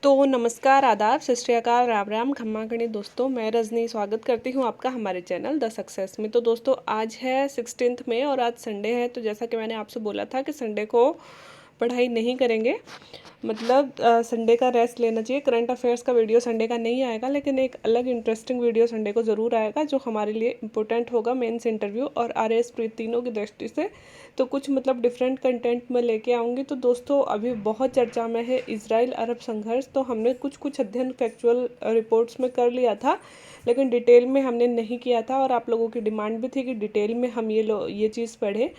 तो नमस्कार, आदाब, सत श्री अकाल, राम राम, खम्मा गणी दोस्तों। मैं रजनी स्वागत करती हूँ आपका हमारे चैनल द सक्सेस में। तो दोस्तों आज है 16 मई और आज संडे है। तो जैसा कि मैंने आपसे बोला था कि संडे को पढ़ाई नहीं करेंगे, मतलब संडे का रेस्ट लेना चाहिए। करंट अफेयर्स का वीडियो संडे का नहीं आएगा, लेकिन एक अलग इंटरेस्टिंग वीडियो संडे को ज़रूर आएगा जो हमारे लिए इम्पोर्टेंट होगा मेंस इंटरव्यू और आरएएस प्री तीनों की दृष्टि से। तो कुछ मतलब डिफरेंट कंटेंट में लेके आऊँगी। तो दोस्तों अभी बहुत चर्चा में है इजराइल अरब संघर्ष। तो हमने कुछ अध्ययन फैक्चुअल रिपोर्ट्स में कर लिया था, लेकिन डिटेल में हमने नहीं किया था और आप लोगों की डिमांड भी थी कि डिटेल में हम ये चीज़ पढ़ें।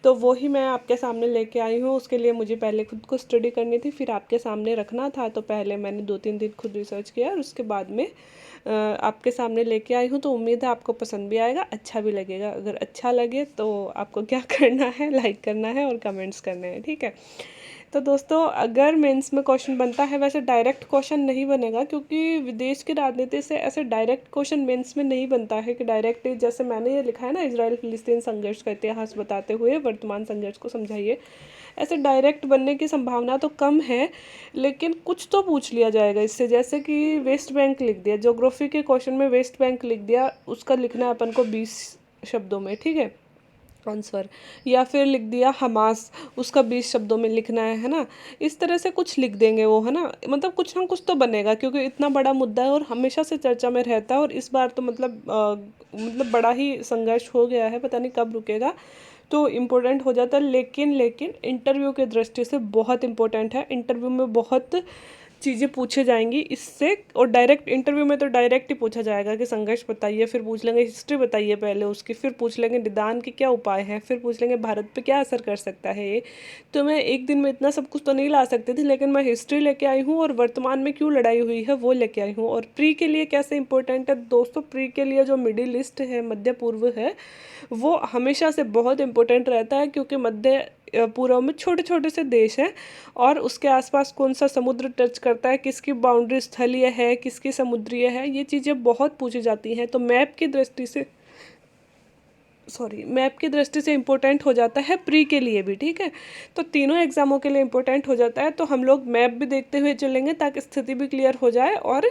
तो वो ही मैं आपके सामने लेके आई हूँ। उसके लिए मुझे पहले खुद को स्टडी करनी थी, फिर आपके सामने रखना था। तो पहले मैंने 2-3 दिन खुद रिसर्च किया और उसके बाद में आपके सामने लेके आई हूँ। तो उम्मीद है आपको पसंद भी आएगा, अच्छा भी लगेगा। अगर अच्छा लगे तो आपको क्या करना है, लाइक करना है और कमेंट्स करने हैं, ठीक है। तो दोस्तों अगर मेंस में क्वेश्चन बनता है, वैसे डायरेक्ट क्वेश्चन नहीं बनेगा क्योंकि विदेश की राजनीति से ऐसे डायरेक्ट क्वेश्चन मेंस में नहीं बनता है कि डायरेक्ट, जैसे मैंने ये लिखा है ना, इजराइल फिलिस्तीन संघर्ष का इतिहास बताते हुए वर्तमान संघर्ष को समझाइए। ऐसे डायरेक्ट बनने की संभावना तो कम है, लेकिन कुछ तो पूछ लिया जाएगा इससे। जैसे कि वेस्ट बैंक लिख दिया, ज्योग्राफी के क्वेश्चन में वेस्ट बैंक लिख दिया, उसका लिखना है अपन को 20 शब्दों में, ठीक है, आंसर। या फिर लिख दिया हमास, उसका 20 शब्दों में लिखना है ना। इस तरह से कुछ लिख देंगे वो, है ना। मतलब कुछ ना कुछ तो बनेगा क्योंकि इतना बड़ा मुद्दा है और हमेशा से चर्चा में रहता है। और इस बार तो मतलब बड़ा ही संघर्ष हो गया है, पता नहीं कब रुकेगा। तो इम्पोर्टेंट हो जाता है, लेकिन इंटरव्यू के दृष्टि से बहुत इम्पोर्टेंट है। इंटरव्यू में बहुत चीज़ें पूछे जाएंगी इससे। और डायरेक्ट इंटरव्यू में तो डायरेक्ट ही पूछा जाएगा कि संघर्ष बताइए, फिर पूछ लेंगे हिस्ट्री बताइए पहले उसकी, फिर पूछ लेंगे निदान के क्या उपाय हैं, फिर पूछ लेंगे भारत पे क्या असर कर सकता है ये। तो मैं एक दिन में इतना सब कुछ तो नहीं ला सकती थी, लेकिन मैं हिस्ट्री लेके आई हूँ और वर्तमान में क्यों लड़ाई हुई है वो लेके आई हूँ। और प्री के लिए कैसे इंपॉर्टेंट है दोस्तों, प्री के लिए जो मिडिल ईस्ट है, मध्य पूर्व है, वो हमेशा से बहुत इम्पोर्टेंट रहता है क्योंकि मध्य पूर्व में छोटे छोटे से देश हैं और उसके आसपास कौन सा समुद्र टच करता है, किसकी बाउंड्री स्थलीय है, किसकी समुद्रीय है, ये चीज़ें बहुत पूछी जाती हैं। तो मैप की दृष्टि से इम्पोर्टेंट हो जाता है प्री के लिए भी, ठीक है। तो तीनों एग्जामों के लिए इम्पोर्टेंट हो जाता है। तो हम लोग मैप भी देखते हुए चलेंगे ताकि स्थिति भी क्लियर हो जाए और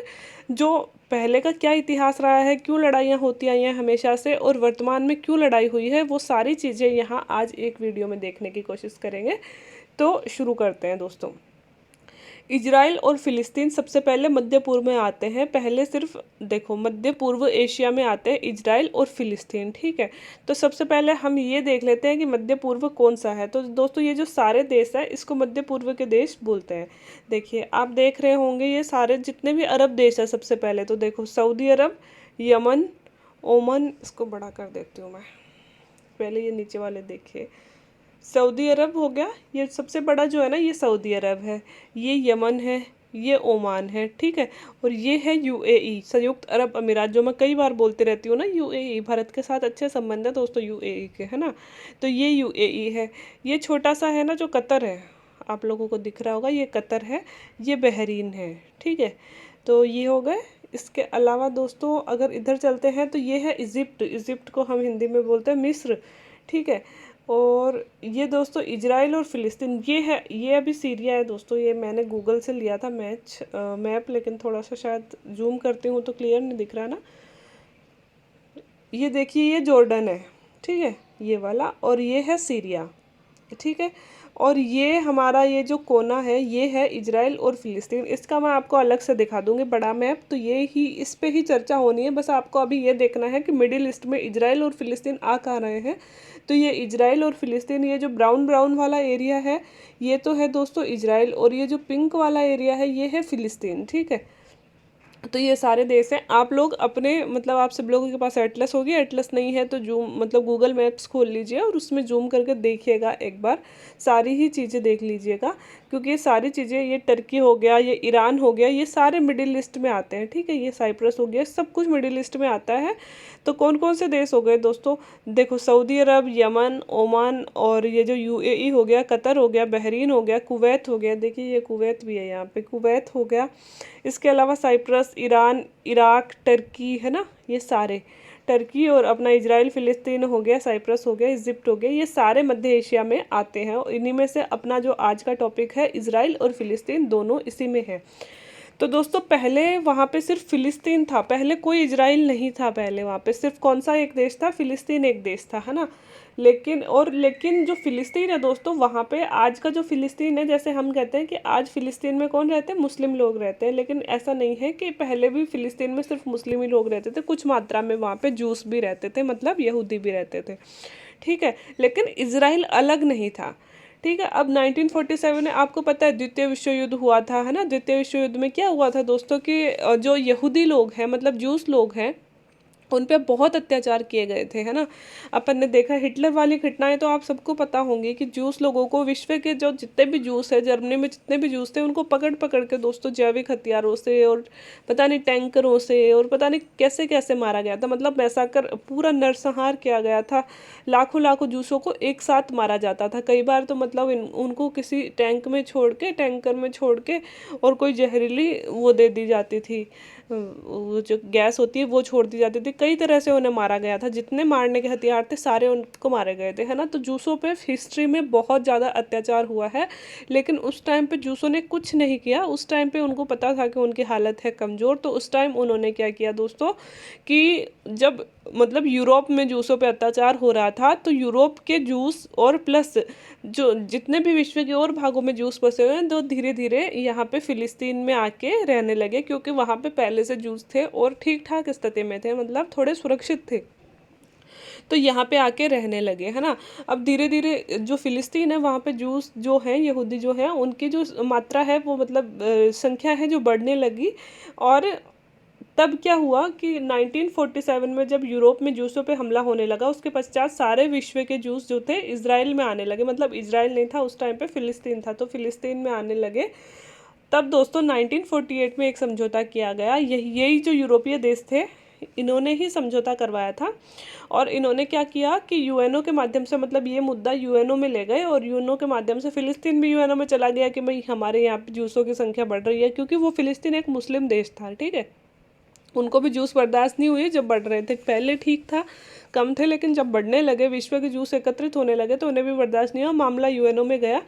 जो पहले का क्या इतिहास रहा है, क्यों लड़ाइयाँ होती आई हैं हमेशा से और वर्तमान में क्यों लड़ाई हुई है, वो सारी चीज़ें यहाँ आज एक वीडियो में देखने की कोशिश करेंगे। तो शुरू करते हैं दोस्तों। इजराइल और फिलिस्तीन सबसे पहले मध्य पूर्व में आते हैं। पहले सिर्फ देखो मध्य पूर्व एशिया में आते हैं इजराइल और फिलिस्तीन, ठीक है। तो सबसे पहले हम ये देख लेते हैं कि मध्य पूर्व कौन सा है। तो दोस्तों ये जो सारे देश है इसको मध्य पूर्व के देश बोलते हैं। देखिए आप देख रहे होंगे ये सारे जितने भी अरब देश है, सबसे पहले तो देखो सऊदी अरब, यमन, ओमान, इसको बड़ा कर देती हूँ मैं, पहले ये नीचे वाले देखिए। सऊदी अरब हो गया, ये सबसे बड़ा जो है ना, ये सऊदी अरब है, ये यमन है, ये ओमान है, ठीक है। और ये है यूएई, संयुक्त अरब अमीरात, जो मैं कई बार बोलती रहती हूँ ना, यूएई। भारत के साथ अच्छे संबंध है दोस्तों यूएई के, है ना। तो ये यूएई है। ये छोटा सा है ना जो कतर है, आप लोगों को दिख रहा होगा, ये कतर है, ये बहरीन है, ठीक है। तो ये हो गए। इसके अलावा दोस्तों अगर इधर चलते हैं तो ये है इजिप्ट। इजिप्ट को हम हिंदी में बोलते हैं मिस्र, ठीक है। और ये दोस्तों इजराइल और फिलिस्तीन, ये है, ये अभी सीरिया है दोस्तों। ये मैंने गूगल से लिया था मैप, लेकिन थोड़ा सा शायद जूम करती हूँ तो क्लियर नहीं दिख रहा ना। ये देखिए ये जॉर्डन है, ठीक है, ये वाला। और ये है सीरिया, ठीक है। और ये हमारा ये जो कोना है ये है इजराइल और फिलिस्तीन। इसका मैं आपको अलग से दिखा दूंगी बड़ा मैप। तो ये ही, इस पे ही चर्चा होनी है। बस आपको अभी ये देखना है कि मिडिल ईस्ट में इजराइल और फिलिस्तीन आ कहाँ रहे हैं। तो ये इजराइल और फिलिस्तीन, ये जो ब्राउन ब्राउन वाला एरिया है ये तो है दोस्तों इजराइल, और ये जो पिंक वाला एरिया है ये है फिलिस्तीन, ठीक है। तो ये सारे देश हैं। आप लोग अपने मतलब आप सब लोगों के पास एटलस होगी, एटलस नहीं है तो जूम मतलब गूगल मैप्स खोल लीजिए और उसमें जूम करके देखिएगा एक बार, सारी ही चीज़ें देख लीजिएगा। क्योंकि ये सारी चीज़ें, ये टर्की हो गया, ये ईरान हो गया, ये सारे मिडिल ईस्ट में आते हैं, ठीक है। ये साइप्रस हो गया, सब कुछ मिडिल ईस्ट में आता है। तो कौन कौन से देश हो गए दोस्तों, देखो सऊदी अरब, यमन, ओमान, और ये जो यूएई हो गया, कतर हो गया, बहरीन हो गया, कुवैत हो गया, देखिए ये कुवैत भी है यहाँ पे, कुवैत हो गया। इसके अलावा साइप्रस, ईरान, इराक, टर्की, है ना, ये सारे, टर्की और अपना इजराइल फिलिस्तीन हो गया, साइप्रस हो गया, इजिप्ट हो गया, ये सारे मध्य एशिया में आते हैं। और इन्हीं में से अपना जो आज का टॉपिक है इजराइल और फिलिस्तीन, दोनों इसी में है। तो दोस्तों पहले वहाँ पे सिर्फ फिलिस्तीन था, पहले कोई इजराइल नहीं था। पहले वहाँ पे सिर्फ कौन सा एक देश था, फिलिस्तीन एक देश था, है ना। लेकिन जो फिलिस्तीन है दोस्तों, वहाँ पे आज का जो फिलिस्तीन है, जैसे हम कहते हैं कि आज फिलिस्तीन में कौन रहते हैं, मुस्लिम लोग रहते हैं, लेकिन ऐसा नहीं है कि पहले भी फिलिस्तीन में सिर्फ मुस्लिम ही लोग रहते थे। कुछ मात्रा में वहाँ पे जूस भी रहते थे, मतलब यहूदी भी रहते थे, ठीक है। लेकिन इजराइल अलग नहीं था, ठीक है। अब 1947 में आपको पता है द्वितीय विश्व युद्ध हुआ था, है ना। द्वितीय विश्व युद्ध में क्या हुआ था दोस्तों कि जो यहूदी लोग हैं, मतलब जूस लोग हैं, उन पे बहुत अत्याचार किए गए थे, है ना। अपन ने देखा हिटलर वाली घटनाएं तो आप सबको पता होंगी कि जूस लोगों को, विश्व के जो जितने भी जूस है, जर्मनी में जितने भी जूस थे, उनको पकड़ पकड़ के दोस्तों जैविक हथियारों से और पता नहीं टैंकरों से और पता नहीं कैसे कैसे मारा गया था। मतलब वैसा कर पूरा नरसंहार किया गया था। लाखों लाखों जूसों को एक साथ मारा जाता था। कई बार तो मतलब उनको किसी टैंक में छोड़ के, टैंकर में छोड़ के, और कोई जहरीली वो दे दी जाती थी, वो जो गैस होती है वो छोड़ दी जाती थी। कई तरह से उन्हें मारा गया था, जितने मारने के हथियार थे सारे उनको मारे गए थे, है ना। तो जूसों पे हिस्ट्री में बहुत ज़्यादा अत्याचार हुआ है, लेकिन उस टाइम पे जूसों ने कुछ नहीं किया। उस टाइम पे उनको पता था कि उनकी हालत है कमज़ोर, तो उस टाइम उन्होंने क्या किया दोस्तों कि जब मतलब यूरोप में जूसों पे अत्याचार हो रहा था, तो यूरोप के जूस और प्लस जो जितने भी विश्व के और भागों में जूस बसे हुए हैं, तो धीरे धीरे यहाँ पे फिलिस्तीन में आके रहने लगे, क्योंकि वहाँ पे पहले से जूस थे और ठीक ठाक स्थिति में थे, मतलब थोड़े सुरक्षित थे, तो यहाँ पे आके रहने लगे, है ना। अब धीरे धीरे जो फिलिस्तीन है वहाँ पे जूस जो है, यहूदी जो है, उनकी जो मात्रा है वो मतलब संख्या है जो बढ़ने लगी। और तब क्या हुआ कि 1947 में जब यूरोप में जूसों पे हमला होने लगा, उसके पश्चात सारे विश्व के जूस जो थे इजराइल में आने लगे। मतलब इजराइल नहीं था उस टाइम पे, फिलिस्तीन था, तो फिलिस्तीन में आने लगे। तब दोस्तों 1948 में एक समझौता किया गया। यही जो यूरोपीय देश थे, इन्होंने ही समझौता करवाया था। और इन्होंने क्या किया कि यूएनओ के माध्यम से, मतलब ये मुद्दा यूएनओ में ले गए, और यूएनओ के माध्यम से फिलिस्तीन भी यूएनओ में चला गया कि भाई हमारे यहाँ पे जूसों की संख्या बढ़ रही है, क्योंकि वो फिलिस्तीन एक मुस्लिम देश था, ठीक है। उनको भी जूस बर्दाश्त नहीं हुई जब बढ़ रहे थे। पहले ठीक था, कम थे, लेकिन जब बढ़ने लगे, विश्व के जूस एकत्रित होने लगे, तो उन्हें भी बर्दाश्त नहीं हुआ। मामला यूएनओ में गया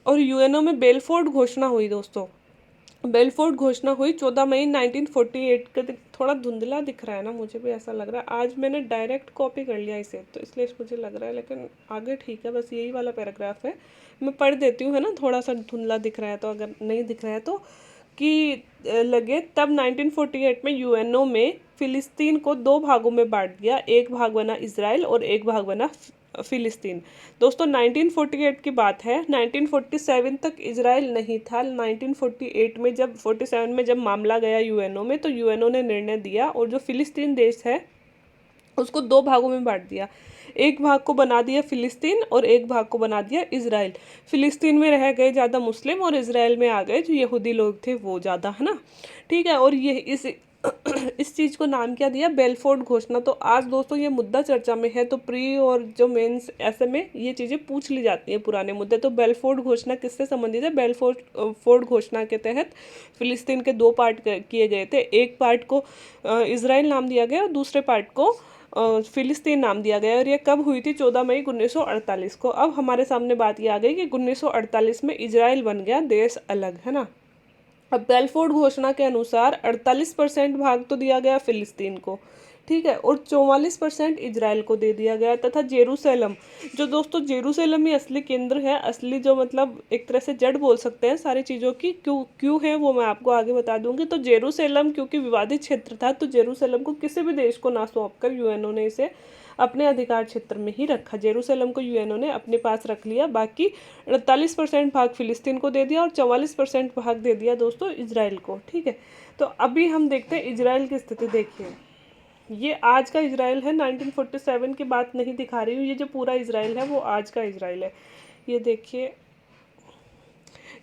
और यूएनओ में बेलफोर्ड घोषणा हुई दोस्तों। बेलफोर्ड घोषणा हुई 14 मई 1948 का। थोड़ा धुंधला दिख रहा है ना, मुझे भी ऐसा लग रहा है। आज मैंने डायरेक्ट कॉपी कर लिया इसे, तो इसलिए मुझे लग रहा है, लेकिन आगे ठीक है, बस यही वाला पैराग्राफ है, मैं पढ़ देती हूँ, है ना। थोड़ा सा धुंधला दिख रहा है तो, अगर नहीं दिख रहा है तो कि लगे। तब 1948 में यूएनओ में फिलिस्तीन को दो भागों में बांट दिया। एक भाग बना इजराइल और एक भाग बना फिलिस्तीन। दोस्तों 1948 की बात है, 1947 तक इजराइल नहीं था। 1948 में जब 47 में जब मामला गया यूएनओ में, तो यूएनओ ने निर्णय दिया और जो फिलिस्तीन देश है उसको दो भागों में बांट दिया। एक भाग को बना दिया फिलिस्तीन और एक भाग को बना दिया इजराइल। फिलिस्तीन में रह गए ज़्यादा मुस्लिम और इजराइल में आ गए जो यहूदी लोग थे वो ज़्यादा, है ना, ठीक है। और ये इस चीज़ को नाम क्या दिया, बेलफोर्ड घोषणा। तो आज दोस्तों ये मुद्दा चर्चा में है, तो प्री और जो मेंस ऐसे में ये चीज़ें पूछ ली जाती हैं, पुराने मुद्दे। तो बेलफोर्ड घोषणा किससे संबंधित है, बेलफोर्ड घोषणा के तहत फिलिस्तीन के दो पार्ट किए गए थे। एक पार्ट को इजराइल नाम दिया गया और दूसरे पार्ट को फिलिस्तीन नाम दिया गया। और ये कब हुई थी, 14 मई 1948 को। अब हमारे सामने बात ये आ गई कि 1948 में इजराइल बन गया देश अलग, है ना। अब बेलफोर्ड घोषणा के अनुसार 48% भाग तो दिया गया फिलिस्तीन को, ठीक है, और 44% इजराइल को दे दिया गया। तथा जेरूसलम, जो दोस्तों जेरूसलम ही असली केंद्र है, असली जो मतलब एक तरह से जड़ बोल सकते हैं सारी चीज़ों की, क्यों है वो मैं आपको आगे बता दूंगी। तो जेरूसलम क्योंकि विवादित क्षेत्र था, तो जेरूसलम को किसी भी देश को ना सौंप कर यूएनओ ने इसे अपने अधिकार क्षेत्र में ही रखा। जेरूसलम को यूएनओ ने अपने पास रख लिया। बाकी 48% भाग फिलिस्तीन को दे दिया और 44% भाग दे दिया दोस्तों इजराइल को, ठीक है। तो अभी हम देखते हैं इजराइल की स्थिति। देखिए ये आज का इजराइल है, 1947 की बात नहीं दिखा रही हूँ। ये जो पूरा इजराइल है वो आज का इजराइल है। ये देखिए,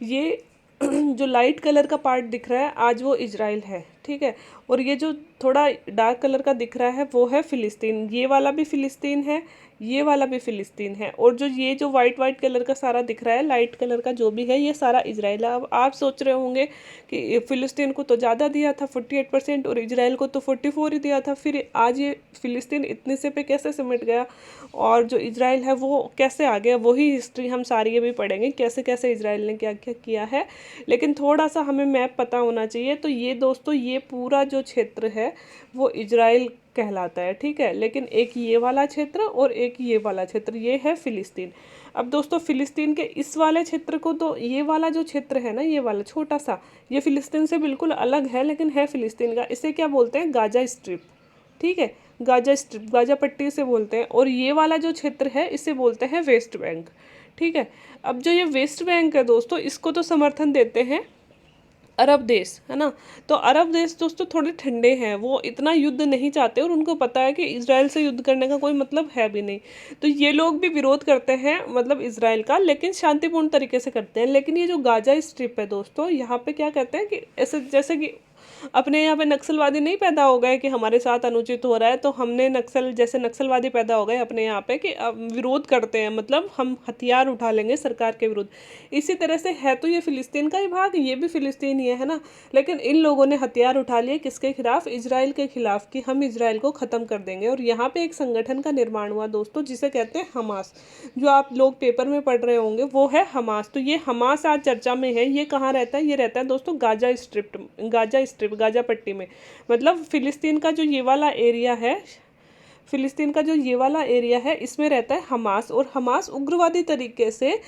ये जो लाइट कलर का पार्ट दिख रहा है आज वो इजराइल है, ठीक है। और ये जो थोड़ा डार्क कलर का दिख रहा है वो है फिलिस्तीन। ये वाला भी फिलिस्तीन है, ये वाला भी फिलिस्तीन है, और जो ये जो वाइट वाइट कलर का सारा दिख रहा है, लाइट कलर का जो भी है, ये सारा इजराइल है। अब आप सोच रहे होंगे कि फिलिस्तीन को तो ज़्यादा दिया था 48% और इजराइल को तो 44 ही दिया था, फिर आज ये फिलिस्तीन इतने से पे कैसे सिमट गया और जो इजराइल है वो कैसे आ गया? वही हिस्ट्री हम सारी अभी पढ़ेंगे, कैसे कैसे इजराइल ने क्या क्या किया है। लेकिन थोड़ा सा हमें मैप पता होना चाहिए। तो ये दोस्तों, ये पूरा जो क्षेत्र है वो इजराइल कहलाता है, ठीक है। लेकिन एक ये वाला क्षेत्र और एक ये वाला क्षेत्र, ये है फिलिस्तीन। अब दोस्तों, फिलिस्तीन के इस वाले क्षेत्र को, तो ये वाला जो क्षेत्र है ना, ये वाला छोटा सा, ये फिलिस्तीन से बिल्कुल अलग है लेकिन है फिलिस्तीन का। इसे क्या बोलते हैं? गाजा स्ट्रिप, ठीक है। गाजा स्ट्रिप, गाजा पट्टी से बोलते हैं। और ये वाला जो क्षेत्र है इसे बोलते हैं वेस्ट बैंक, ठीक है। अब जो ये वेस्ट बैंक है दोस्तों, इसको तो समर्थन देते हैं अरब देश, है ना। तो अरब देश दोस्तों थोड़े ठंडे हैं, वो इतना युद्ध नहीं चाहते और उनको पता है कि इजराइल से युद्ध करने का कोई मतलब है भी नहीं। तो ये लोग भी विरोध करते हैं मतलब इजराइल का, लेकिन शांतिपूर्ण तरीके से करते हैं। लेकिन ये जो गाजा स्ट्रिप है दोस्तों, यहाँ पे क्या कहते हैं कि ऐसे जैसे कि अपने यहाँ पे नक्सलवादी नहीं पैदा हो गए कि हमारे साथ अनुचित हो रहा है तो हमने नक्सल, जैसे नक्सलवादी पैदा हो गए अपने यहाँ पे कि अब विरोध करते हैं, मतलब हम हथियार उठा लेंगे सरकार के विरुद्ध। इसी तरह से है तो ये फिलिस्तीन का ही भाग, ये भी फिलिस्तीन ही है ना। लेकिन इन लोगों ने हथियार उठा लिए किसके खिलाफ? इजराइल के खिलाफ, कि हम इजराइल को ख़त्म कर देंगे। और यहाँ पे एक संगठन का निर्माण हुआ दोस्तों, जिसे कहते हैं हमास। जो आप लोग पेपर में पढ़ रहे होंगे वो है हमास। तो ये हमास आज चर्चा में है। ये कहाँ रहता है? ये रहता है दोस्तों Gaza strip, Gaza strip, Gaza पट्टी में। मतलब फिलिस्तीन का जो ये वाला एरिया है, फिलिस्तीन का जो ये वाला एरिया है, इसमें रहता है हमास। और हमास उग्रवादी तरीके से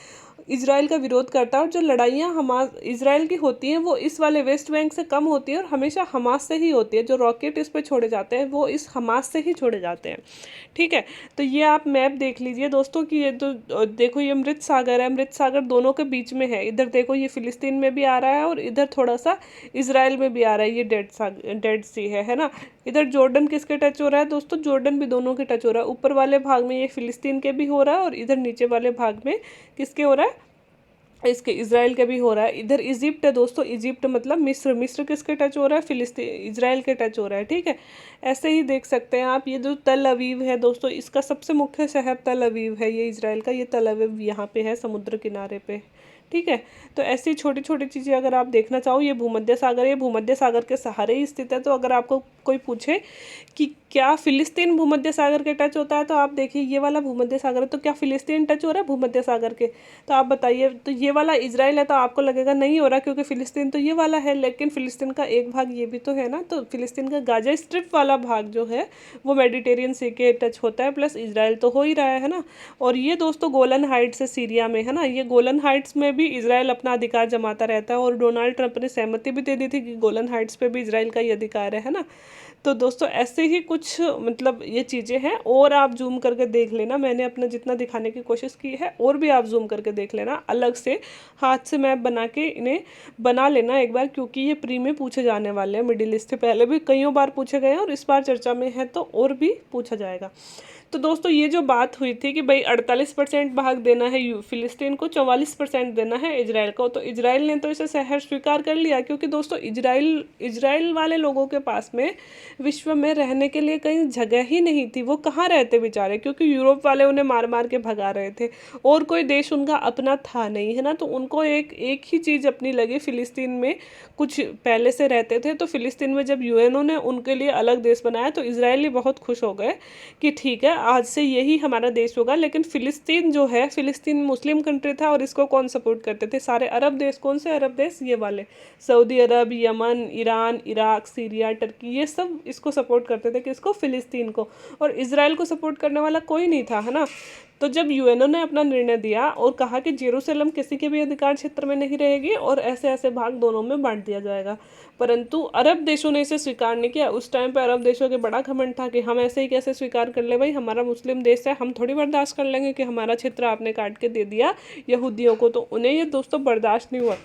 इजराइल का विरोध करता है। और जो लड़ाइयाँ हमास इजराइल की होती हैं वो इस वाले वेस्ट बैंक से कम होती है और हमेशा हमास से ही होती है। जो रॉकेट इस पे छोड़े जाते हैं वो इस हमास से ही छोड़े जाते हैं, ठीक है। तो ये आप मैप देख लीजिए दोस्तों कि ये तो देखो, ये मृत सागर है, मृत सागर दोनों के बीच में है। इधर देखो ये फिलिस्तीन में भी आ रहा है और इधर थोड़ा सा इजराइल में भी आ रहा है, ये डेड सी है ना। इधर जॉर्डन किसके टच हो रहा है दोस्तों? जॉर्डन भी दोनों के टच हो रहा है। ऊपर वाले भाग में ये फिलिस्तीन के भी हो रहा है और इधर नीचे वाले भाग में किसके हो रहा है? इसके इजराइल के भी हो रहा है। इधर इजिप्ट है दोस्तों, इजिप्ट मतलब मिस्र, मिस्र किसके टच हो रहा है? फिलिस्तीन, इजराइल के टच हो रहा है, ठीक है। ऐसे ही देख सकते हैं आप। ये जो तल अवीव है दोस्तों, इसका सबसे मुख्य शहर तल अवीव है, ये इजराइल का। ये तल अवीव यहाँ पे है समुद्र किनारे पे, ठीक है। तो ऐसी छोटी छोटी चीज़ें अगर आप देखना चाहो, ये भूमध्य सागर, ये भूमध्य सागर के सहारे ही स्थित है। तो अगर आपको कोई पूछे कि क्या फिलिस्तीन भूमध्य सागर के टच होता है, तो आप देखिए ये वाला भूमध्य सागर है, तो क्या फिलिस्तीन टच हो रहा है भूमध्य सागर के? तो आप बताइए। तो ये वाला इजराइल है, तो आपको लगेगा नहीं हो रहा क्योंकि फिलिस्तीन तो ये वाला है, लेकिन फिलिस्तीन का एक भाग ये भी तो है ना। तो फिलिस्तीन का गाजा स्ट्रिप वाला भाग जो है वो मेडिटेरियन सी के टच होता है, प्लस इजराइल तो हो ही रहा है ना। और ये दोस्तों गोलन हाइट्स है सीरिया में, है ना। ये गोलन हाइट्स में भी इजराइल अपना अधिकार जमाता रहता है और डोनाल्ड ट्रंप ने सहमति भी दे दी थी कि गोलन हाइट्स पे भी इजराइल का ही अधिकार है ना। तो दोस्तों ऐसे ही कुछ मतलब ये चीज़ें हैं। और आप जूम करके देख लेना, मैंने अपना जितना दिखाने की कोशिश की है, और भी आप जूम करके देख लेना, अलग से हाथ से मैप बना के इन्हें बना लेना एक बार, क्योंकि ये प्री में पूछे जाने वाले हैं। मिडिल ईस्ट से पहले भी कईयों बार पूछे गए हैं और इस बार चर्चा में है तो और भी पूछा जाएगा। तो दोस्तों ये जो बात हुई थी कि भाई 48% भाग देना है फिलिस्तीन को, 44% देना है इजराइल को, तो इजराइल ने तो इसे शहर स्वीकार कर लिया। क्योंकि दोस्तों इजराइल वाले लोगों के पास में विश्व में रहने के लिए कहीं जगह ही नहीं थी। वो कहाँ रहते बेचारे? क्योंकि यूरोप वाले उन्हें मार मार के भगा रहे थे और कोई देश उनका अपना था नहीं, है ना। तो उनको एक ही चीज़ अपनी लगी, फिलिस्तीन में कुछ पहले से रहते थे। तो फिलिस्तीन में जब यूएनओ ने उनके लिए अलग देश बनाया तो इजरायली बहुत खुश हो गए कि ठीक है, आज से यही हमारा देश होगा। लेकिन फिलिस्तीन जो है, फिलिस्तीन मुस्लिम कंट्री था और इसको कौन सपोर्ट करते थे? सारे अरब देश। कौन से अरब देश? ये वाले, Saudi Arab, Yemen, Iran, Iraq, Syria, Turkey, ये सब इसको सपोर्ट करते थे, किसको? फिलिस्तीन को। और इजराइल को सपोर्ट करने वाला कोई नहीं था, है ना। तो जब यूएनओ ने अपना निर्णय दिया और कहा कि जेरूसलम किसी के भी अधिकार क्षेत्र में नहीं रहेगी और ऐसे ऐसे भाग दोनों में बांट दिया जाएगा, परंतु अरब देशों ने इसे स्वीकार नहीं किया। उस टाइम पे अरब देशों के बड़ा घमंड था कि हम ऐसे ही कैसे स्वीकार कर ले, भाई हमारा मुस्लिम देश है, हम थोड़ी बर्दाश्त कर लेंगे कि हमारा क्षेत्र आपने काट के दे दिया यहूदियों को। तो उन्हें ये दोस्तों बर्दाश्त नहीं हुआ।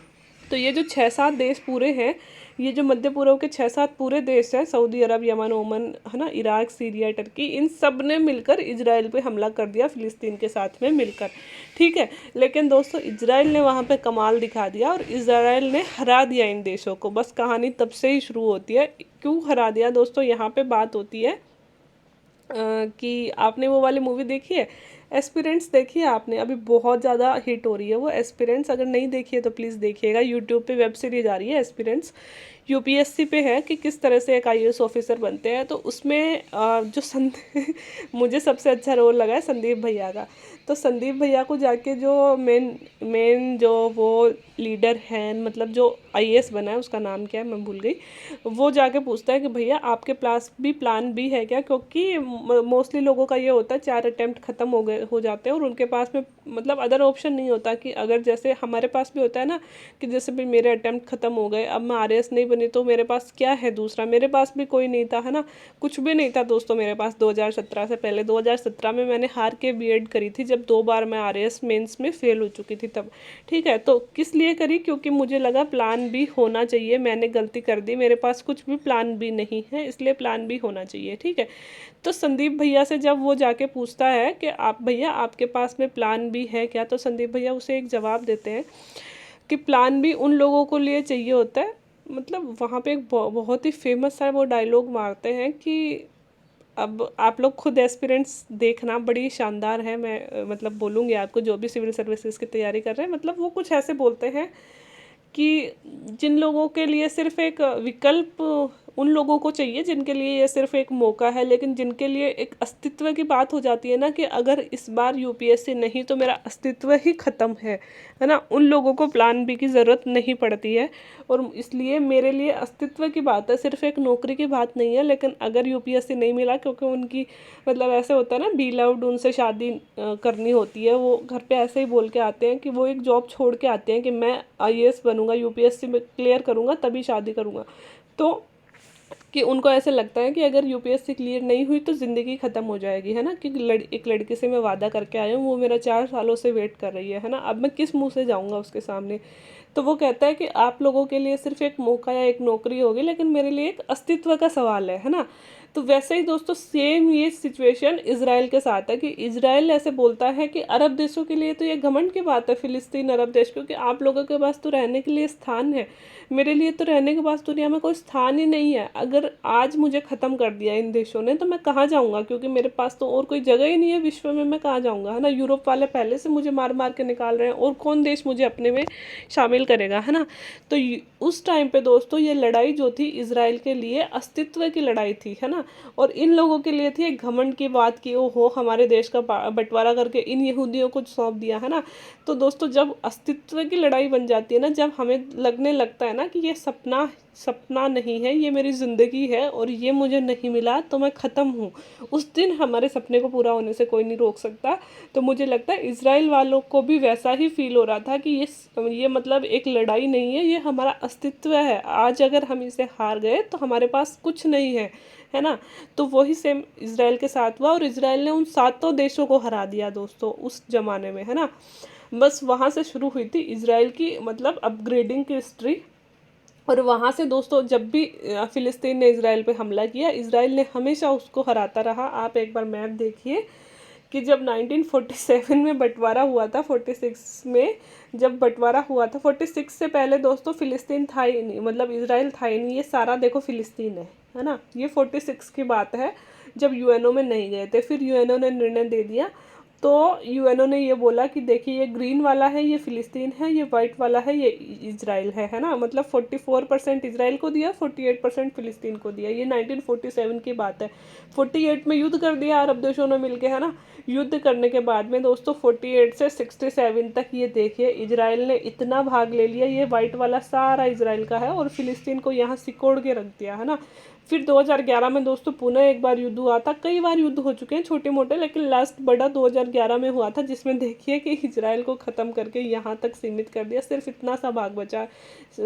तो ये जो 6-7 देश पूरे हैं, ये जो मध्य पूर्व के 6-7 पूरे देश हैं, सऊदी अरब, यमन, ओमन, है ना, इराक, सीरिया, टर्की, इन सब ने मिलकर इजराइल पे हमला कर दिया फिलिस्तीन के साथ में मिलकर, ठीक है। लेकिन दोस्तों इजराइल ने वहाँ पे कमाल दिखा दिया और इजराइल ने हरा दिया इन देशों को। बस कहानी तब से ही शुरू होती है। क्यों हरा दिया दोस्तों? यहाँ पे बात होती है कि आपने वो वाली मूवी देखी है एस्पिरेंट्स, देखी है आपने? अभी बहुत ज़्यादा हिट हो रही है वो एस्पिरेंट्स, अगर नहीं देखी है तो प्लीज़ देखिएगा। यूट्यूब पे वेब सीरीज आ रही है एस्पिरेंट्स, यूपीएससी पे है कि किस तरह से एक आईएएस ऑफिसर बनते हैं। तो उसमें जो मुझे सबसे अच्छा रोल लगा है संदीप भैया का। तो संदीप भैया को जाके जो मेन मेन जो वो लीडर हैं, मतलब जो आईएएस बना है, उसका नाम क्या है मैं भूल गई, वो जाके पूछता है कि भैया आपके पास भी प्लान बी है क्या? क्योंकि मोस्टली लोगों का ये होता है 4 अटेम्प्ट ख़त्म हो जाते हैं और उनके पास में मतलब अदर ऑप्शन नहीं होता। कि अगर जैसे हमारे पास भी होता है ना कि जैसे भी मेरे अटेम्प्ट ख़त्म हो गए, अब मैं आरएएस नहीं बनी तो मेरे पास क्या है दूसरा? मेरे पास भी कोई नहीं था, है ना, कुछ भी नहीं था दोस्तों मेरे पास 2017 से पहले। 2017 में मैंने हार के बीएड करी थी, जब 2 बार मैं आरएएस मेंस में फेल हो चुकी थी तब। ठीक है, तो किस लिए करी? क्योंकि मुझे लगा प्लान बी होना चाहिए, मैंने गलती कर दी, मेरे पास कुछ भी प्लान बी नहीं है, इसलिए प्लान बी होना चाहिए। ठीक है, तो संदीप भैया से जब वो जाके पूछता है कि आप भैया आपके पास में प्लान बी है क्या, तो संदीप भैया उसे एक जवाब देते हैं कि प्लान बी उन लोगों को लिए चाहिए होता है। मतलब वहाँ पे एक बहुत ही फेमस है वो डायलॉग मारते हैं कि अब आप लोग खुद एस्पिरेंट्स देखना, बड़ी शानदार है। मैं मतलब बोलूँगी आपको, जो भी सिविल सर्विसेज की तैयारी कर रहे हैं, मतलब वो कुछ ऐसे बोलते हैं कि जिन लोगों के लिए सिर्फ एक विकल्प उन लोगों को चाहिए जिनके लिए ये सिर्फ एक मौका है, लेकिन जिनके लिए एक अस्तित्व की बात हो जाती है ना कि अगर इस बार यूपीएससी नहीं तो मेरा अस्तित्व ही ख़त्म है ना, उन लोगों को प्लान बी की ज़रूरत नहीं पड़ती है। और इसलिए मेरे लिए अस्तित्व की बात है, सिर्फ एक नौकरी की बात नहीं है। लेकिन अगर यूपीएससी नहीं मिला, क्योंकि उनकी मतलब ऐसे होता है ना, बी लव्ड, उनसे शादी करनी होती है, वो घर पे ऐसे ही बोल के आते हैं कि वो एक जॉब छोड़ के आते हैं कि मैं आईएएस बनूंगा, यूपीएससी में क्लियर करूंगा तभी शादी करूंगा। तो कि उनको ऐसे लगता है कि अगर यूपीएससी क्लियर नहीं हुई तो ज़िंदगी ख़त्म हो जाएगी, है ना, कि एक लड़की से मैं वादा करके आया हूँ, वो मेरा 4 सालों से वेट कर रही है ना, अब मैं किस मुंह से जाऊँगा उसके सामने। तो वो कहता है कि आप लोगों के लिए सिर्फ एक मौका या एक नौकरी होगी, लेकिन मेरे लिए एक अस्तित्व का सवाल है ना। तो वैसे ही दोस्तों सेम ये सिचुएशन इसराइल के साथ है कि इसराइल ऐसे बोलता है कि अरब देशों के लिए तो ये घमंड की बात है, फिलिस्तीन अरब देश, क्योंकि आप लोगों के पास तो रहने के लिए स्थान है, मेरे लिए तो रहने के पास दुनिया में कोई स्थान ही नहीं है। अगर आज मुझे ख़त्म कर दिया इन देशों ने तो मैं कहाँ जाऊँगा, क्योंकि मेरे पास तो और कोई जगह ही नहीं है विश्व में, मैं कहाँ जाऊँगा, है ना। यूरोप वाले पहले से मुझे मार मार के निकाल रहे हैं, और कौन देश मुझे अपने में शामिल करेगा, है ना। तो उस टाइम पे दोस्तों ये लड़ाई जो थी इसराइल के लिए अस्तित्व की लड़ाई थी, है ना। और इन लोगों के लिए थी एक घमंड की बात कि ओहो हमारे देश का बंटवारा करके इन यहूदियों को सौंप दिया, है ना। तो दोस्तों जब अस्तित्व की लड़ाई बन जाती है ना, जब हमें लगने लगता है ना कि ये सपना सपना नहीं है, ये मेरी ज़िंदगी है और ये मुझे नहीं मिला तो मैं ख़त्म हूँ, उस दिन हमारे सपने को पूरा होने से कोई नहीं रोक सकता। तो मुझे लगता है इज़राइल वालों को भी वैसा ही फील हो रहा था कि ये मतलब एक लड़ाई नहीं है, ये हमारा अस्तित्व है। आज अगर हम इसे हार गए तो हमारे पास कुछ नहीं है ना। तो वही सेम इसराइल के साथ हुआ, और इसराइल ने उन 7 देशों को हरा दिया दोस्तों उस ज़माने में, है ना। बस वहाँ से शुरू हुई थी इसराइल की मतलब अपग्रेडिंग की हिस्ट्री। और वहाँ से दोस्तों जब भी फ़िलिस्तीन ने इसराइल पे हमला किया, इसराइल ने हमेशा उसको हराता रहा। आप एक बार मैप देखिए कि जब 1947 में बंटवारा हुआ था, 46 में जब बंटवारा हुआ था, 46 से पहले दोस्तों फ़िलिस्तीन था ही नहीं, मतलब इसराइल था ही नहीं, ये सारा देखो फ़िलिस्तीन है ना। ये 46 की बात है जब यूएनओ में नहीं गए थे। फिर यूएनओ ने निर्णय दे दिया, तो यूएनओ ने ये बोला कि देखिए ये ग्रीन वाला है ये फ़िलिस्तीन है, ये वाइट वाला है ये इजराइल है ना। मतलब 44% इजराइल को दिया, 48% फ़िलिस्तीन को दिया। ये 1947 की बात है। 48 में युद्ध कर दिया अरब देशों ने मिलके, है ना। युद्ध करने के बाद में दोस्तों 48 से 67 तक ये देखिए इजराइल ने इतना भाग ले लिया, ये वाइट वाला सारा इजराइल का है, और फ़िलिस्तीन को यहाँ सिकोड़ के रख दिया, है ना। फिर 2011 में दोस्तों पुनः एक बार युद्ध हुआ था, कई बार युद्ध हो चुके हैं छोटे मोटे, लेकिन लास्ट बड़ा 2011 में हुआ था, जिसमें देखिए कि इजराइल को ख़त्म करके यहाँ तक सीमित कर दिया। सिर्फ इतना सा भाग बचा,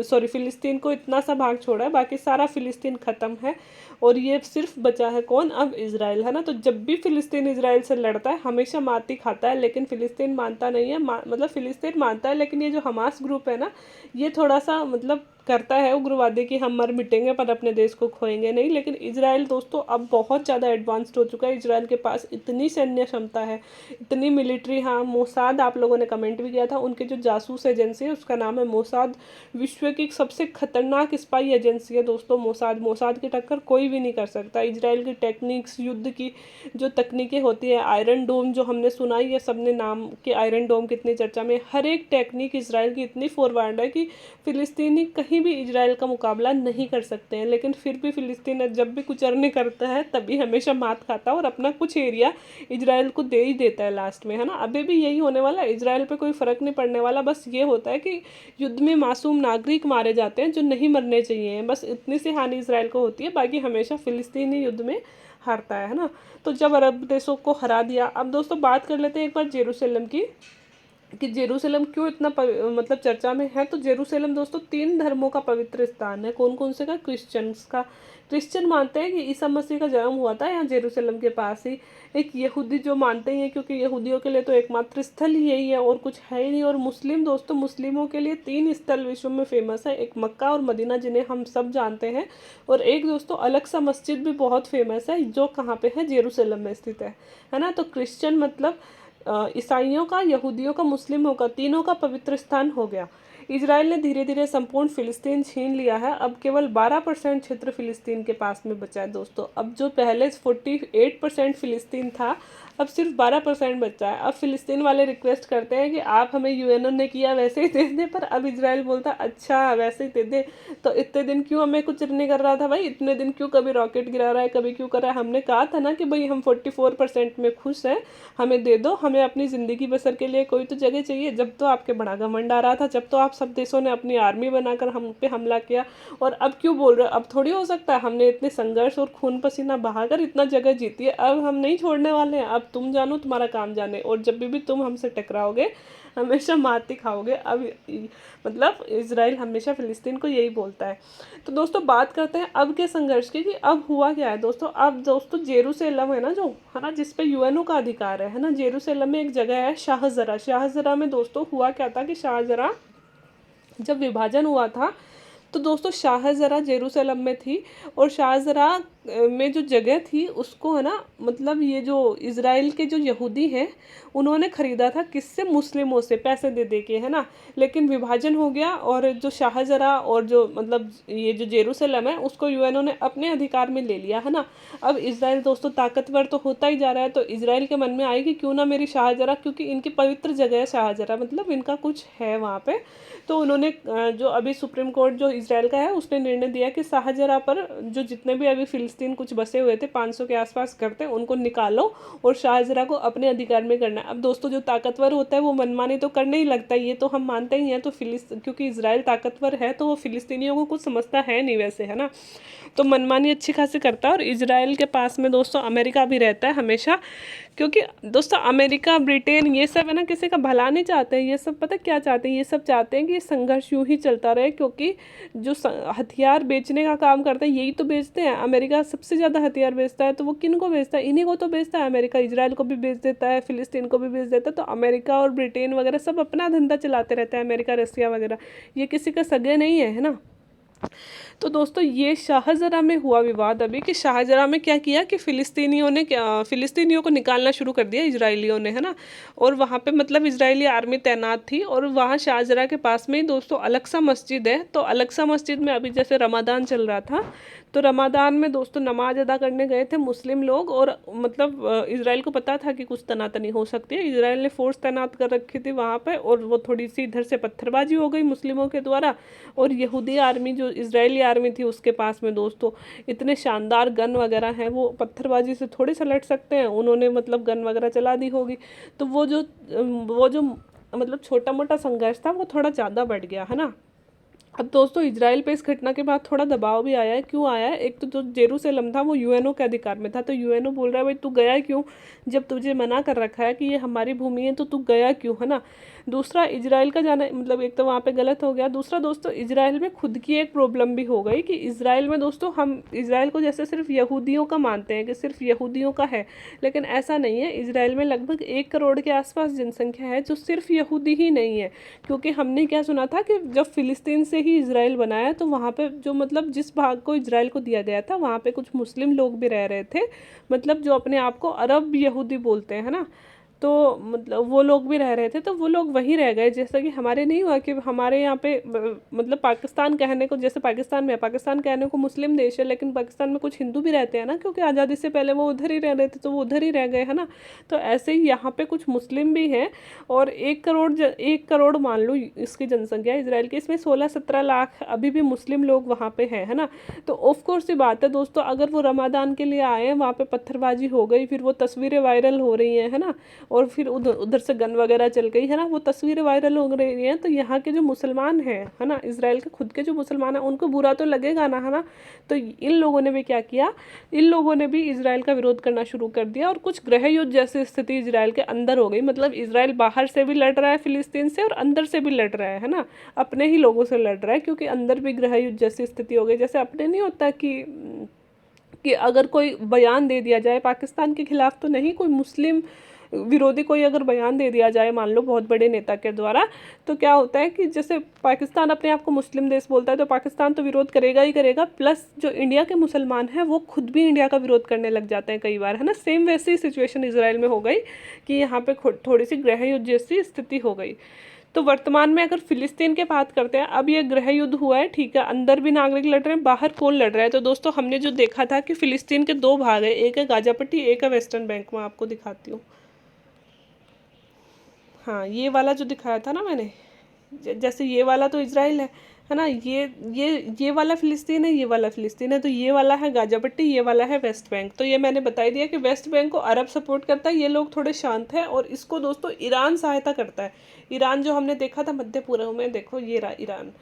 सॉरी फ़िलिस्तीन को इतना सा भाग छोड़ा है, बाकी सारा फ़िलिस्तीन ख़त्म है। और ये सिर्फ बचा है कौन, अब इजराइल, है ना। तो जब भी फ़िलिस्तीन इजराइल से लड़ता है हमेशा मात ही खाता है, लेकिन फ़िलिस्तीन मानता नहीं है। मतलब फ़िलिस्तीन मानता है, लेकिन ये जो हमास ग्रुप है ना, ये थोड़ा सा मतलब करता है उग्रवादी कि हम मर मिटेंगे पर अपने देश को खोएंगे नहीं, लेकिन इजराइल दोस्तों अब बहुत ज़्यादा एडवांस्ड हो चुका है। इजराइल के पास इतनी सैन्य क्षमता है, इतनी मिलिट्री। हाँ, मोसाद आप लोगों ने कमेंट भी किया था, उनके जो जासूस एजेंसी है उसका नाम है मोसाद। विश्व की सबसे खतरनाक स्पाई एजेंसी है दोस्तों मोसाद। मोसाद की टक्कर कोई भी नहीं कर सकता। इजराइल की टेक्निक्स, युद्ध की जो तकनीकें होती है, आयरन डोम जो हमने सुना ही है सबने नाम, कि आयरन डोम कितनी चर्चा में, हर एक टेक्निक इजराइल की इतनी फॉरवर्ड है कि फिलिस्तीनी कहीं भी इजराइल का मुकाबला नहीं कर सकते हैं। लेकिन फिर भी फिलिस्तीन जब भी कुचरने करता है तभी हमेशा मात खाता है और अपना कुछ एरिया इजराइल को दे ही देता है लास्ट में, है ना। अभी भी यही होने वाला है, इजराइल पे कोई फ़र्क नहीं पड़ने वाला। बस ये होता है कि युद्ध में मासूम नागरिक मारे जाते हैं जो नहीं मरने चाहिए, बस इतनी सी हानि इजराइल को होती है। बाकी हमेशा फिलिस्तीनी युद्ध में हारता है ना। तो जब अरब देशों को हरा दिया, अब दोस्तों बात कर लेते हैं एक बार जेरूसलम की, कि जेरूसलम क्यों इतना मतलब चर्चा में है। तो जेरूसलम दोस्तों 3 धर्मों का पवित्र स्थान है। कौन कौन से का? क्रिश्चियंस का। क्रिश्चियन मानते हैं कि ईसा मसीह का जन्म हुआ था यहाँ जेरूसलम के पास ही। एक यहूदी जो मानते हैं, क्योंकि यहूदियों के लिए तो एकमात्र स्थल ही यही है और कुछ है ही नहीं। और मुस्लिम दोस्तों, मुस्लिमों के लिए 3 स्थल विश्व में फेमस है, एक मक्का और मदीना जिन्हें हम सब जानते हैं, और एक दोस्तों अलग सा मस्जिद भी बहुत फेमस है जो कहाँ पे है? जेरूसलम में स्थित है ना। तो क्रिश्चियन मतलब ईसाइयों का, यहूदियों का, मुस्लिमों का, तीनों का पवित्र स्थान हो गया। इजराइल ने धीरे धीरे संपूर्ण फिलिस्तीन छीन लिया है। अब केवल 12% क्षेत्र फिलिस्तीन के पास में बचा है दोस्तों। अब जो पहले 48% फिलिस्तीन था, अब सिर्फ 12% बचा है। अब फिलिस्तीन वाले रिक्वेस्ट करते हैं कि आप हमें यूएनओ ने किया वैसे ही दे दें, पर अब इजराइल बोलता अच्छा वैसे ही दे दे, तो इतने दिन क्यों हमें कुछ नहीं कर रहा था भाई? इतने दिन क्यों कभी रॉकेट गिरा रहा है, कभी क्यों कर रहा है? हमने कहा था ना कि भाई हम 44% में खुश हैं, हमें दे दो, हमें अपनी ज़िंदगी बसर के लिए कोई तो जगह चाहिए। जब तो आपके बड़ा घमंड आ रहा था, जब तो आप सब देशों ने अपनी आर्मी बनाकर हम पे हमला किया, और अब क्यों बोल रहे हो? अब थोड़ी हो सकता है, हमने इतने संघर्ष और खून पसीना बहाकर इतना जगह जीती है, अब हम नहीं छोड़ने वाले हैं। अब तुम जानो तुम्हारा काम जाने, और जब भी तुम हमसे टकराओगे हमेशा मात ही खाओगे। अब मतलब इजराइल हमेशा फिलिस्तीन को यही बोलता है। तो दोस्तों बात करते हैं अब के संघर्ष की, कि अब हुआ क्या है दोस्तों। अब दोस्तों जेरूसलम है ना, जो है ना, जिस पे यूएनओ का अधिकार है ना, जेरूसलम में एक जगह है शाहजरा। शाहजरा में दोस्तों हुआ क्या था कि शाहजरा जब विभाजन हुआ था तो दोस्तों शाहजरा जेरूसलम में थी, और शाहजरा में जो जगह थी उसको, है ना, मतलब ये जो इज़राइल के जो यहूदी हैं उन्होंने ख़रीदा था किससे? मुस्लिमों से, पैसे दे दे के, है ना। लेकिन विभाजन हो गया और जो शाहजरा और जो मतलब ये जो जेरूसलम है उसको यूएनओ ने अपने अधिकार में ले लिया, है ना। अब इज़राइल दोस्तों ताकतवर तो होता ही जा रहा है, तो इज़राइल के मन में आई कि क्यों ना मेरी शाहजरा, क्योंकि इनकी पवित्र जगह है शाहजरा, मतलब इनका कुछ है वहाँ पे। तो उन्होंने जो अभी सुप्रीम कोर्ट जो इजराइल का है उसने निर्णय दिया कि शाहजरा पर जो जितने भी अभी फिलिस्तीन कुछ बसे हुए थे 500 के आसपास करते, उनको निकालो और शाहजरा को अपने अधिकार में करना है। अब दोस्तों जो ताकतवर होता है वो मनमानी तो करने ही लगता है, ये तो हम मानते ही हैं। तो क्योंकि इजराइल ताकतवर है तो वो फिलिस्तीनियों को कुछ समझता है नहीं वैसे, है ना, तो मनमानी अच्छी खासी करता है। और इजराइल के पास में दोस्तों अमेरिका भी रहता है हमेशा, क्योंकि दोस्तों अमेरिका, ब्रिटेन, ये सब है ना, किसी का भला नहीं चाहते हैं। ये सब पता क्या चाहते हैं? ये सब चाहते हैं कि संघर्ष यूं ही चलता रहे, क्योंकि जो हथियार बेचने का काम करते हैं यही तो बेचते हैं। अमेरिका सबसे ज़्यादा हथियार बेचता है, तो वो किन को बेचता है? इन्हीं को तो बेचता है अमेरिका। इजराइल को भी बेच देता है, फिलिस्तीन को भी बेच देता है। तो अमेरिका और ब्रिटेन वगैरह सब अपना धंधा चलाते रहते हैं, अमेरिका, रसिया वगैरह, ये किसी का सगे नहीं है ना। तो दोस्तों ये शाहजरा में हुआ विवाद अभी, कि शाहजरा में क्या किया कि फिलिस्तीनियों को निकालना शुरू कर दिया इजरायलियों ने, है ना। और वहाँ पे मतलब इजरायली आर्मी तैनात थी, और वहाँ शाहजरा के पास में ही दोस्तों अलक्सा मस्जिद है। तो अलक्सा मस्जिद में अभी जैसे रमादान चल रहा था, तो रमादान में दोस्तों नमाज अदा करने गए थे मुस्लिम लोग, और मतलब इजराइल को पता था कि कुछ तनातनी हो सकती है। इजराइल ने फोर्स तैनात कर रखी थी वहाँ पे, और वो थोड़ी सी इधर से पत्थरबाजी हो गई मुस्लिमों के द्वारा, और यहूदी आर्मी जो इजरायली आर्मी थी उसके पास में दोस्तों इतने शानदार गन वगैरह हैं, वो पत्थरबाजी से थोड़ी सा लड़ सकते हैं, उन्होंने मतलब गन वगैरह चला दी होगी। तो वो जो मतलब छोटा मोटा संघर्ष था वो थोड़ा ज़्यादा बढ़ गया, है ना। अब दोस्तों इजराइल पे इस घटना के बाद थोड़ा दबाव भी आया है। क्यों आया है? एक तो जो जेरूसलम था वो यूएनओ के अधिकार में था, तो यूएनओ बोल रहा है भाई तू गया क्यों, जब तुझे मना कर रखा है कि ये हमारी भूमि है तो तू गया क्यों, है ना। दूसरा इजराइल का जाना मतलब एक तो वहाँ पे गलत हो गया। दूसरा दोस्तों इजराइल में खुद की एक प्रॉब्लम भी हो गई, कि इजराइल में दोस्तों हम इजराइल को जैसे सिर्फ यहूदियों का मानते हैं कि सिर्फ यहूदियों का है, लेकिन ऐसा नहीं है। इजराइल में लगभग 1 करोड़ के आसपास जनसंख्या है जो सिर्फ यहूदी ही नहीं है, क्योंकि हमने क्या सुना था कि जब फिलिस्तीन से ही इसराइल बनाया तो वहाँ पे जो मतलब जिस भाग को इसराइल को दिया गया था वहाँ पे कुछ मुस्लिम लोग भी रह रहे थे, मतलब जो अपने आप को अरब यहूदी बोलते हैं, है ना। तो मतलब वो लोग भी रह रहे थे, तो वो लोग वहीं रह गए। जैसा कि हमारे नहीं हुआ कि हमारे यहाँ पे मतलब पाकिस्तान कहने को, जैसे पाकिस्तान में है, पाकिस्तान कहने को मुस्लिम देश है, लेकिन पाकिस्तान में कुछ हिंदू भी रहते हैं ना, क्योंकि आज़ादी से पहले वो उधर ही रह रहे थे तो वो उधर ही रह गए, है ना। तो ऐसे ही यहाँ पे कुछ मुस्लिम भी हैं। और 1 करोड़ मान लो इसकी जनसंख्या इसराइल की, इसमें 16-17 लाख अभी भी मुस्लिम लोग वहाँ पे हैं, है ना। तो ऑफ कोर्स सी बात है दोस्तों, अगर वो रमादान के लिए आए हैं, वहाँ पे पत्थरबाजी हो गई, फिर वो तस्वीरें वायरल हो रही हैं, है ना, और फिर उधर उधर से गन वगैरह चल गई, है ना, वो तस्वीरें वायरल हो रही हैं, तो यहाँ के जो मुसलमान हैं, है ना, इसराइल के खुद के जो मुसलमान हैं, उनको बुरा तो लगेगा ना, है ना। तो इन लोगों ने भी क्या किया, इन लोगों ने भी इसराइल का विरोध करना शुरू कर दिया, और कुछ गृह युद्ध जैसी स्थिति इसराइल के अंदर हो गई। मतलब इसराइल बाहर से भी लड़ रहा है फिलिस्तीन से, और अंदर से भी लड़ रहा है ना, अपने ही लोगों से लड़ रहा है, क्योंकि अंदर भी गृह युद्ध जैसी स्थिति हो गई। जैसे अपने नहीं होता कि अगर कोई बयान दे दिया जाए पाकिस्तान के खिलाफ, तो नहीं, कोई मुस्लिम विरोधी कोई अगर बयान दे दिया जाए मान लो बहुत बड़े नेता के द्वारा, तो क्या होता है कि जैसे पाकिस्तान अपने आप को मुस्लिम देश बोलता है, तो पाकिस्तान तो विरोध करेगा ही करेगा, प्लस जो इंडिया के मुसलमान हैं वो खुद भी इंडिया का विरोध करने लग जाते हैं कई बार, है ना। सेम वैसी ही सिचुएशन इसराइल में हो गई कि यहाँ पे थोड़ी सी गृह युद्ध जैसी स्थिति हो गई। तो वर्तमान में अगर फिलिस्तीन की बात करते हैं, अब ये गृह युद्ध हुआ है, ठीक है, अंदर भी नागरिक लड़ रहे हैं, बाहर कौन लड़ रहा है। तो दोस्तों हमने जो देखा था कि फिलिस्तीन के 2 भाग है, एक है गाजा पट्टी, एक है वेस्टर्न बैंक। में आपको दिखाती हूँ, हाँ, ये वाला जो दिखाया था ना मैंने, जैसे ये वाला तो इजराइल है ना, ये वाला फिलिस्तीन है, ये वाला फिलिस्तीन है। तो ये वाला है गाजा पट्टी, ये वाला है वेस्ट बैंक। तो ये मैंने बता दिया कि वेस्ट बैंक को अरब सपोर्ट करता है, ये लोग थोड़े शांत हैं, और इसको दोस्तों ईरान सहायता करता है। ईरान जो हमने देखा था मध्य पूर्व में, देखो ये रहा ईरान,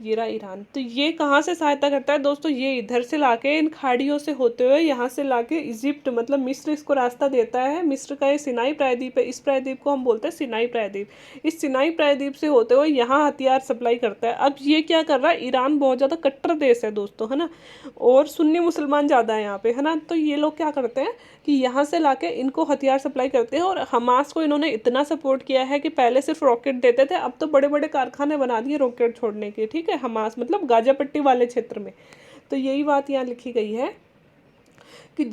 ये रहा ईरान। तो ये कहाँ से सहायता करता है दोस्तों, ये इधर से लाके इन खाड़ियों से होते हुए यहाँ से लाके इजिप्ट मतलब मिस्र इसको रास्ता देता है। मिस्र का ये सिनाई प्रायद्वीप है, इस प्रायद्वीप को हम बोलते हैं सिनाई प्रायद्वीप। इस सिनाई प्रायद्वीप से होते हुए यहाँ हथियार सप्लाई करता है। अब ये क्या कर रहा है, ईरान बहुत ज़्यादा कट्टर देश है दोस्तों, है ना, और सुन्नी मुसलमान ज़्यादा है यहाँ पे, है ना। तो ये लोग क्या करते हैं कि यहाँ से लाके इनको हथियार सप्लाई करते हैं, और हमास को इन्होंने इतना सपोर्ट किया है कि पहले सिर्फ रॉकेट देते थे, अब तो बड़े बड़े कारखाने बना दिए रॉकेट छोड़ने के, ठीक है, हमास मतलब गाजा पट्टी वाले क्षेत्र में। तो यही बात यहाँ लिखी गई है कि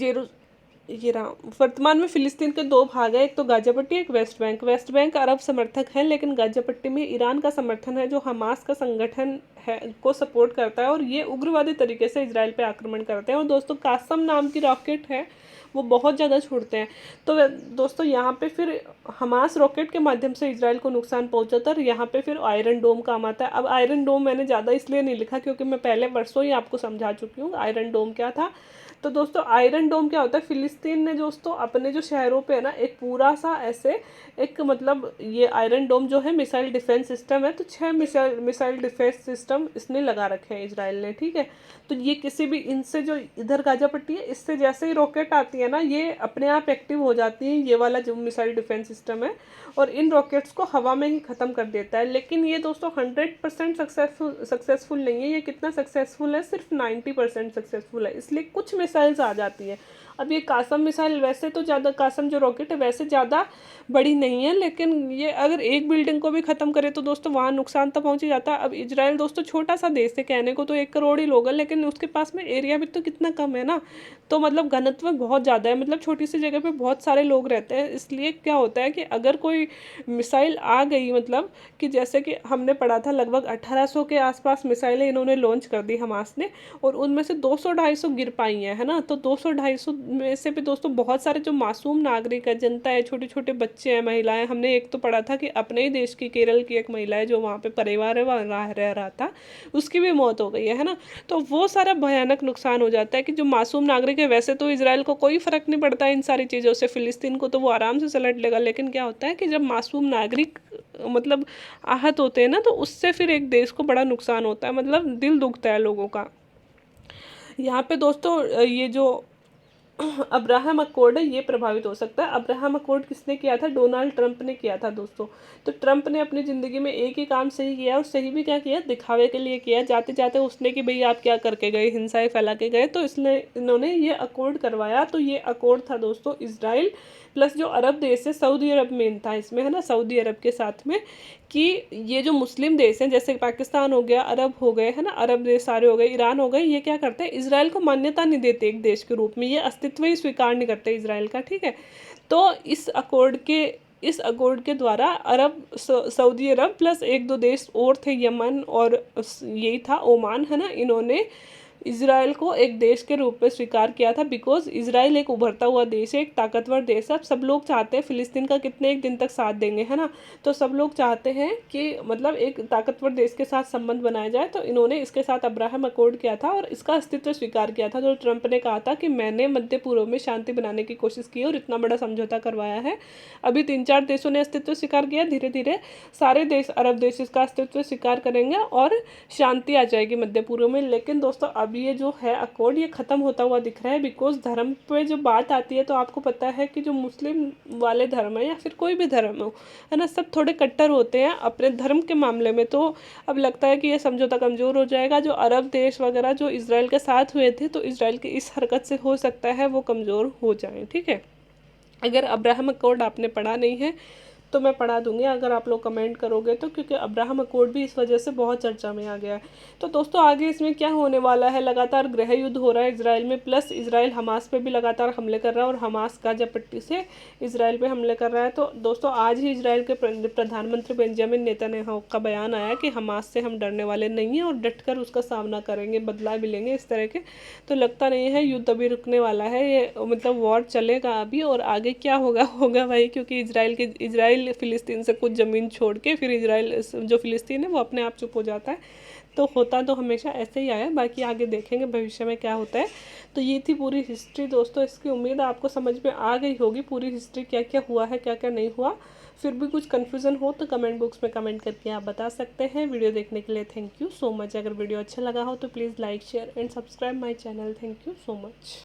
ये रहा, वर्तमान में फिलिस्तीन के 2 भाग है, एक तो गाजा पट्टी, एक वेस्ट बैंक। वेस्ट बैंक अरब समर्थक है, लेकिन गाजा पट्टी में ईरान का समर्थन है, जो हमास का संगठन है को सपोर्ट करता है, और ये उग्रवादी तरीके से इसराइल पे आक्रमण करते हैं। और दोस्तों कासम नाम की रॉकेट है, वो बहुत ज़्यादा छोड़ते हैं। तो दोस्तों यहाँ पे फिर हमास रॉकेट के माध्यम से इसराइल को नुकसान पहुंचाता है, और यहाँ पे फिर आयरन डोम काम आता है। अब आयरन डोम मैंने ज़्यादा इसलिए नहीं लिखा क्योंकि मैं पहले वर्षों ही आपको समझा चुकी हूँ आयरन डोम क्या था। तो दोस्तों आयरन डोम क्या होता है, फिलिस्तीन ने दोस्तों अपने जो शहरों पे है ना, एक पूरा सा ऐसे एक मतलब ये आयरन डोम जो है मिसाइल डिफेंस सिस्टम है, तो 6 मिसाइल डिफेंस सिस्टम इसने लगा रखे हैं इसराइल ने, ठीक है। तो ये किसी भी इनसे जो इधर गाजा पट्टी है, इससे जैसे ही रॉकेट आती है ना, ये अपने आप एक्टिव हो जाती है, ये वाला जो मिसाइल डिफेंस सिस्टम है, और इन रॉकेट्स को हवा में ही ख़त्म कर देता है। लेकिन ये दोस्तों 100% सक्सेसफुल नहीं है। ये कितना सक्सेसफुल है, सिर्फ 90% सक्सेसफुल है, इसलिए कुछ मिसाइल्स आ जाती है। अब ये कासम मिसाइल वैसे तो ज़्यादा, कासम जो रॉकेट है वैसे ज़्यादा बड़ी नहीं है, लेकिन ये अगर एक बिल्डिंग को भी ख़त्म करे तो दोस्तों वहाँ नुकसान तो पहुँच ही जाता है। अब इजराइल दोस्तों छोटा सा देश है, कहने को तो 1 करोड़ ही लोग हैं, लेकिन उसके पास में एरिया भी तो कितना कम है ना, तो मतलब घनत्व बहुत ज़्यादा है, मतलब छोटी सी जगह पे बहुत सारे लोग रहते हैं। इसलिए क्या होता है कि अगर कोई मिसाइल आ गई, मतलब कि जैसे कि हमने पढ़ा था लगभग 1800 के आसपास मिसाइलें इन्होंने लॉन्च कर दी हमास ने, और उनमें से 200-250 गिर पाई हैं, है ना। तो 200-250 में से भी दोस्तों बहुत सारे जो मासूम नागरिक है, जनता है, छोटे छोटे बच्चे हैं, महिलाएं। हमने एक तो पढ़ा था कि अपने ही देश की केरल की एक महिला है जो वहाँ पे परिवार है वहाँ रह रहा था, उसकी भी मौत हो गई है ना। तो वो सारा भयानक नुकसान हो जाता है कि जो मासूम नागरिक है, वैसे तो इसराइल को कोई फर्क नहीं पड़ता इन सारी चीज़ों से, फिलिस्तीन को तो वो आराम से सलट लेगा, लेकिन क्या होता है कि जब मासूम नागरिक मतलब आहत होते हैं ना, तो उससे फिर एक देश को बड़ा नुकसान होता है, मतलब दिल दुखता है लोगों का। यहाँ पे दोस्तों ये जो अब्राहम अकॉर्ड है, ये प्रभावित हो सकता है। अब्राहम अकॉर्ड किसने किया था, डोनाल्ड ट्रंप ने किया था दोस्तों। तो ट्रंप ने अपनी ज़िंदगी में एक ही काम सही किया, और सही भी क्या किया, दिखावे के लिए किया। जाते जाते उसने कि भाई आप क्या करके गए, हिंसाएं फैला के गए, तो इसने इन्होंने ये अकॉर्ड करवाया। तो ये अकॉर्ड था दोस्तों इसराइल प्लस जो अरब देश है, सऊदी अरब मेन था इसमें, है ना, सऊदी अरब के साथ में, कि ये जो मुस्लिम देश हैं जैसे पाकिस्तान हो गया, अरब हो गए, है ना, अरब देश सारे हो गए, ईरान हो गए, ये क्या करते हैं, इसराइल को मान्यता नहीं देते एक देश के रूप में, ये अस्तित्व ही स्वीकार नहीं करते इसराइल का, ठीक है। तो इस अकॉर्ड के द्वारा सऊदी अरब प्लस एक दो देश और थे, यमन और यही था ओमान, है ना, इन्होंने इसराइल को एक देश के रूप में स्वीकार किया था, बिकॉज इसराइल एक उभरता हुआ देश है, एक ताकतवर देश है। अब सब लोग चाहते हैं फिलिस्तीन का कितने एक दिन तक साथ देंगे, है ना, तो सब लोग चाहते हैं कि मतलब एक ताकतवर देश के साथ संबंध बनाया जाए, तो इन्होंने इसके साथ अब्राहम अकॉर्ड किया था और इसका अस्तित्व स्वीकार किया था। तो ट्रंप ने कहा था कि मैंने मध्य पूर्व में शांति बनाने की कोशिश की और इतना बड़ा समझौता करवाया है। अभी 3-4 देशों ने अस्तित्व स्वीकार किया, धीरे धीरे सारे देश, अरब देश इसका अस्तित्व स्वीकार करेंगे और शांति आ जाएगी मध्य पूर्व में। लेकिन दोस्तों अब ये जो है अकॉर्ड ये ख़त्म होता हुआ दिख रहा है, बिकॉज धर्म पे जो बात आती है तो आपको पता है कि जो मुस्लिम वाले धर्म है या फिर कोई भी धर्म हो, है ना, सब थोड़े कट्टर होते हैं अपने धर्म के मामले में। तो अब लगता है कि ये समझौता कमज़ोर हो जाएगा। जो अरब देश वगैरह जो इसराइल के साथ हुए थे, तो इसराइल की इस हरकत से हो सकता है वो कमज़ोर हो जाए, ठीक है। अगर अब्राहम अकॉर्ड आपने पढ़ा नहीं है तो मैं पढ़ा दूंगी अगर आप लोग कमेंट करोगे तो, क्योंकि अब्राहम अकॉर्ड भी इस वजह से बहुत चर्चा में आ गया है। तो दोस्तों आगे इसमें क्या होने वाला है, लगातार गृह युद्ध हो रहा है इसराइल में, प्लस इसराइल हमास पे भी लगातार हमले कर रहा है और हमास गाजा पट्टी से इसराइल पे हमले कर रहा है। तो दोस्तों आज ही इसराइल के प्रधानमंत्री बेंजामिन नेतन्याहू का बयान आया कि हमास से हम डरने वाले नहीं हैं और डटकर उसका सामना करेंगे, बदला भी लेंगे, इस तरह के। तो लगता नहीं है युद्ध अभी रुकने वाला है, ये मतलब वॉर चलेगा अभी, और आगे क्या होगा भाई, क्योंकि इसराइल फिलिस्तीन से कुछ ज़मीन छोड़ के फिर इसराइल जो फिलिस्तीन है वो अपने आप चुप हो जाता है। तो होता तो हमेशा ऐसे ही आया, बाकी आगे देखेंगे भविष्य में क्या होता है। तो ये थी पूरी हिस्ट्री दोस्तों, इसकी उम्मीद आपको समझ में आ गई होगी पूरी हिस्ट्री, क्या क्या हुआ है क्या क्या नहीं हुआ। फिर भी कुछ कन्फ्यूज़न हो तो कमेंट बॉक्स में कमेंट करके आप बता सकते हैं। वीडियो देखने के लिए थैंक यू सो मच। अगर वीडियो अच्छा लगा हो तो please like share and subscribe my channel. Thank you so much.